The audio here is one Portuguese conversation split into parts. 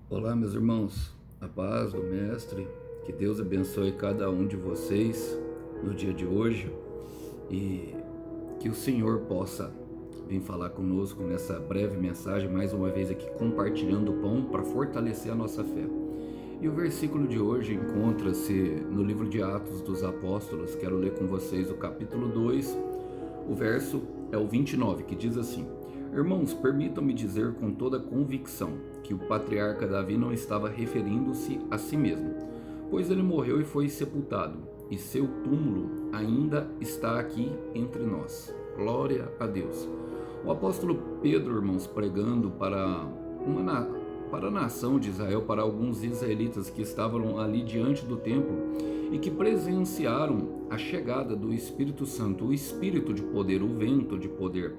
Olá, meus irmãos, a paz do Mestre, que Deus abençoe cada um de vocês no dia de hoje e que o Senhor possa vir falar conosco nessa breve mensagem, mais uma vez aqui compartilhando o pão para fortalecer a nossa fé. E o versículo de hoje encontra-se no livro de Atos dos Apóstolos. Quero ler com vocês o capítulo 2, o verso é o 29, que diz assim: Irmãos, permitam-me dizer com toda convicção que o patriarca Davi não estava referindo-se a si mesmo, pois ele morreu e foi sepultado, e seu túmulo ainda está aqui entre nós. Glória a Deus. O apóstolo Pedro, irmãos, pregando para a nação de Israel, para alguns israelitas que estavam ali diante do templo e que presenciaram a chegada do Espírito Santo, o Espírito de poder, o vento de poder.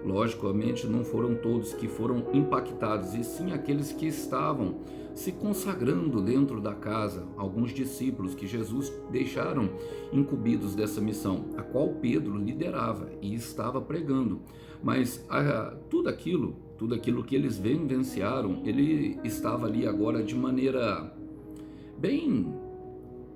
Logicamente, não foram todos que foram impactados, e sim aqueles que estavam se consagrando dentro da casa, alguns discípulos que Jesus deixaram incumbidos dessa missão, a qual Pedro liderava e estava pregando. Mas tudo aquilo que eles vivenciaram, ele estava ali agora de maneira bem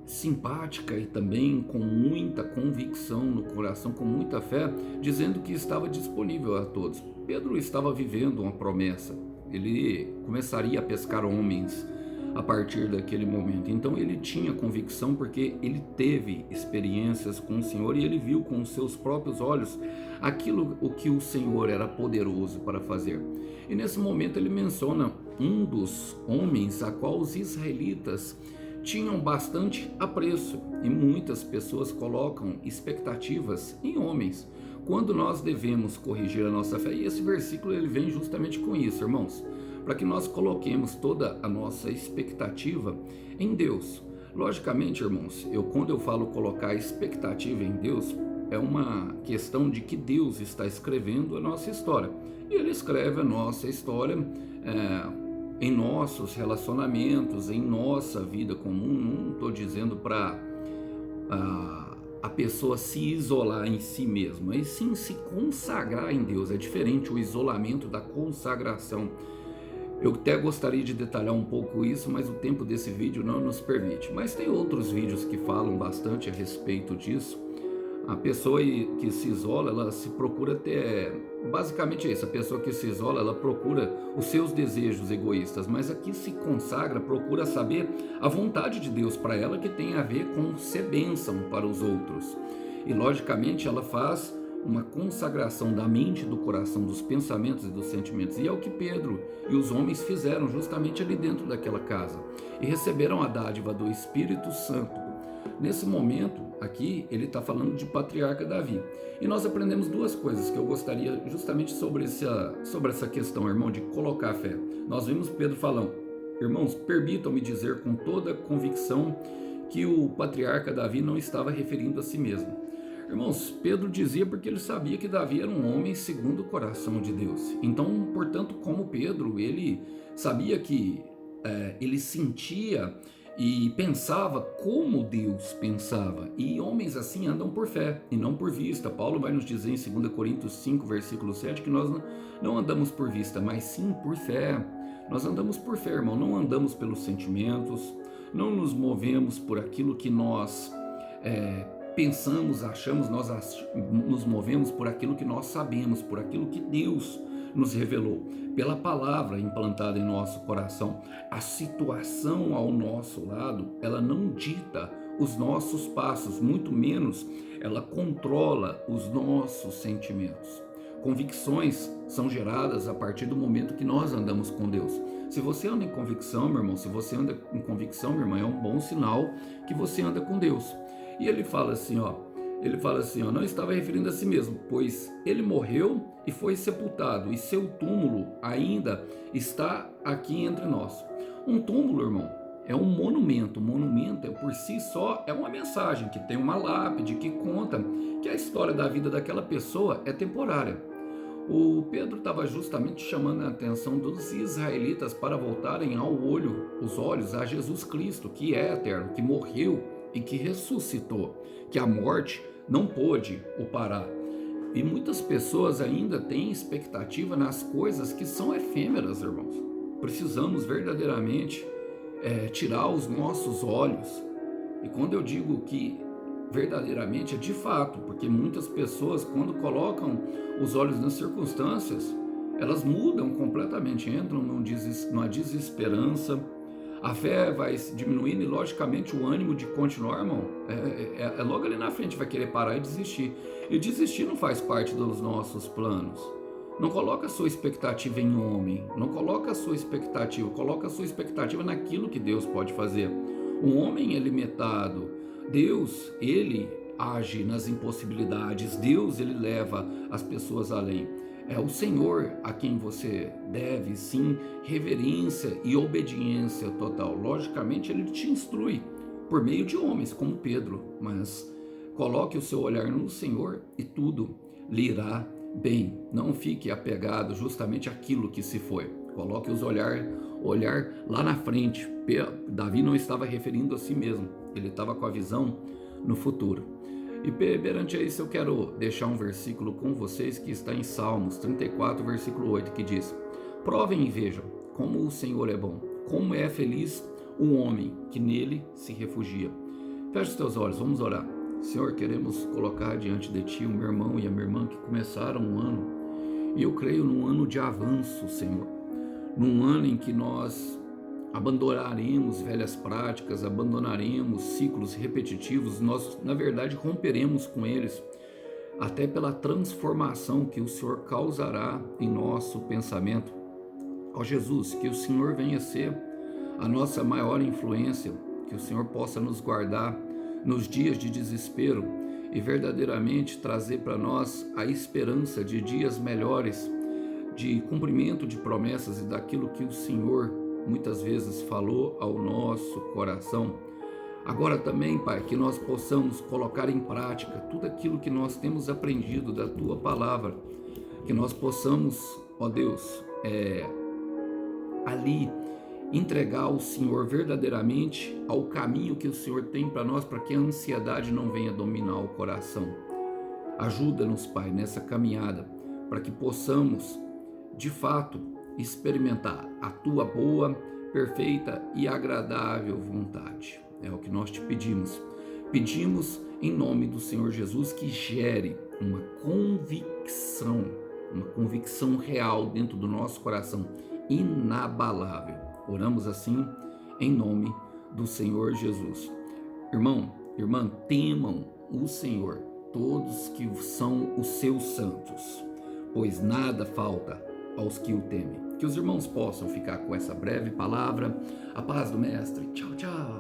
simpática e também com muita convicção no coração, com muita fé, dizendo que estava disponível a todos. Pedro estava vivendo uma promessa. Ele começaria a pescar homens a partir daquele momento. Então ele tinha convicção porque ele teve experiências com o Senhor e ele viu com os seus próprios olhos aquilo o que o Senhor era poderoso para fazer. E nesse momento ele menciona um dos homens a qual os israelitas tinham bastante apreço, e muitas pessoas colocam expectativas em homens, quando nós devemos corrigir a nossa fé. E esse versículo ele vem justamente com isso, irmãos, para que nós coloquemos toda a nossa expectativa em Deus. Logicamente, irmãos, quando eu falo colocar expectativa em Deus, é uma questão de que Deus está escrevendo a nossa história, e Ele escreve a nossa história em nossos relacionamentos, em nossa vida comum. Não estou dizendo para a pessoa se isolar em si mesma, mas sim se consagrar em Deus. É diferente o isolamento da consagração. Eu até gostaria de detalhar um pouco isso, mas o tempo desse vídeo não nos permite. Mas tem outros vídeos que falam bastante a respeito disso. A pessoa que se isola, ela se procura ter, basicamente é isso, a pessoa que se isola, ela procura os seus desejos egoístas, mas a que se consagra procura saber a vontade de Deus para ela, que tem a ver com ser bênção para os outros. E logicamente ela faz uma consagração da mente, do coração, dos pensamentos e dos sentimentos. E é o que Pedro e os homens fizeram justamente ali dentro daquela casa. E receberam a dádiva do Espírito Santo. Nesse momento, aqui, ele está falando de patriarca Davi. E nós aprendemos duas coisas que eu gostaria justamente sobre essa questão, irmão, de colocar a fé. Nós vimos Pedro falando: irmãos, permitam-me dizer com toda convicção que o patriarca Davi não estava referindo a si mesmo. Irmãos, Pedro dizia porque ele sabia que Davi era um homem segundo o coração de Deus. Então, portanto, como Pedro, ele sabia que ele sentia e pensava como Deus pensava. E homens assim andam por fé e não por vista. Paulo vai nos dizer em 2 Coríntios 5, versículo 7, que nós não andamos por vista, mas sim por fé. Nós andamos por fé, irmão, não andamos pelos sentimentos, não nos movemos por aquilo que nós pensamos, achamos, nós nos movemos por aquilo que nós sabemos, por aquilo que Deus nos revelou, pela palavra implantada em nosso coração. A situação ao nosso lado, ela não dita os nossos passos, muito menos ela controla os nossos sentimentos. Convicções são geradas a partir do momento que nós andamos com Deus. Se você anda em convicção, meu irmão, se você anda em convicção, minha irmã, é um bom sinal que você anda com Deus. E ele fala assim, não estava referindo a si mesmo, pois ele morreu e foi sepultado, e seu túmulo ainda está aqui entre nós. Um túmulo, irmão, é um monumento. Um monumento por si só é uma mensagem que tem uma lápide que conta que a história da vida daquela pessoa é temporária. O Pedro estava justamente chamando a atenção dos israelitas para voltarem os olhos a Jesus Cristo, que é eterno, que morreu e que ressuscitou, que a morte não pôde o parar. E muitas pessoas ainda têm expectativa nas coisas que são efêmeras, irmãos. precisamos verdadeiramente tirar os nossos olhos. E quando eu digo que verdadeiramente é de fato, porque muitas pessoas, quando colocam os olhos nas circunstâncias, elas mudam completamente, entram numa desesperança, a fé vai diminuindo e logicamente o ânimo de continuar, irmão, logo ali na frente vai querer parar e desistir. E desistir não faz parte dos nossos planos. Não coloca a sua expectativa em homem, não coloca a sua expectativa, coloca a sua expectativa naquilo que Deus pode fazer. O homem é limitado, Deus, ele age nas impossibilidades, Deus, ele leva as pessoas além. É o Senhor a quem você deve, sim, reverência e obediência total. Logicamente, ele te instrui por meio de homens, como Pedro, mas coloque o seu olhar no Senhor e tudo lhe irá bem. Não fique apegado justamente àquilo que se foi. Coloque os olhar lá na frente. Davi não estava referindo a si mesmo, ele estava com a visão no futuro. E perante isso eu quero deixar um versículo com vocês que está em Salmos 34, versículo 8, que diz: provem e vejam como o Senhor é bom, como é feliz o homem que nele se refugia. Feche os teus olhos, vamos orar. Senhor, queremos colocar diante de Ti o meu irmão e a minha irmã que começaram um ano, e eu creio num ano de avanço, Senhor, num ano em que nós abandonaremos velhas práticas, abandonaremos ciclos repetitivos, nós na verdade romperemos com eles, até pela transformação que o Senhor causará em nosso pensamento. Ó Jesus, que o Senhor venha ser a nossa maior influência, que o Senhor possa nos guardar nos dias de desespero e verdadeiramente trazer para nós a esperança de dias melhores, de cumprimento de promessas e daquilo que o Senhor muitas vezes falou ao nosso coração. Agora também, Pai, que nós possamos colocar em prática tudo aquilo que nós temos aprendido da Tua Palavra, que nós possamos, ó Deus, ali entregar ao Senhor verdadeiramente ao caminho que o Senhor tem para nós, para que a ansiedade não venha dominar o coração. Ajuda-nos, Pai, nessa caminhada, para que possamos, de fato, experimentar a Tua boa, perfeita e agradável vontade. É o que nós te pedimos. Pedimos em nome do Senhor Jesus que gere uma convicção real dentro do nosso coração, inabalável. Oramos assim em nome do Senhor Jesus. Irmão, irmã, temam o Senhor, todos que são os seus santos, pois nada falta aos que o temem. Que os irmãos possam ficar com essa breve palavra. A paz do Mestre. Tchau, tchau.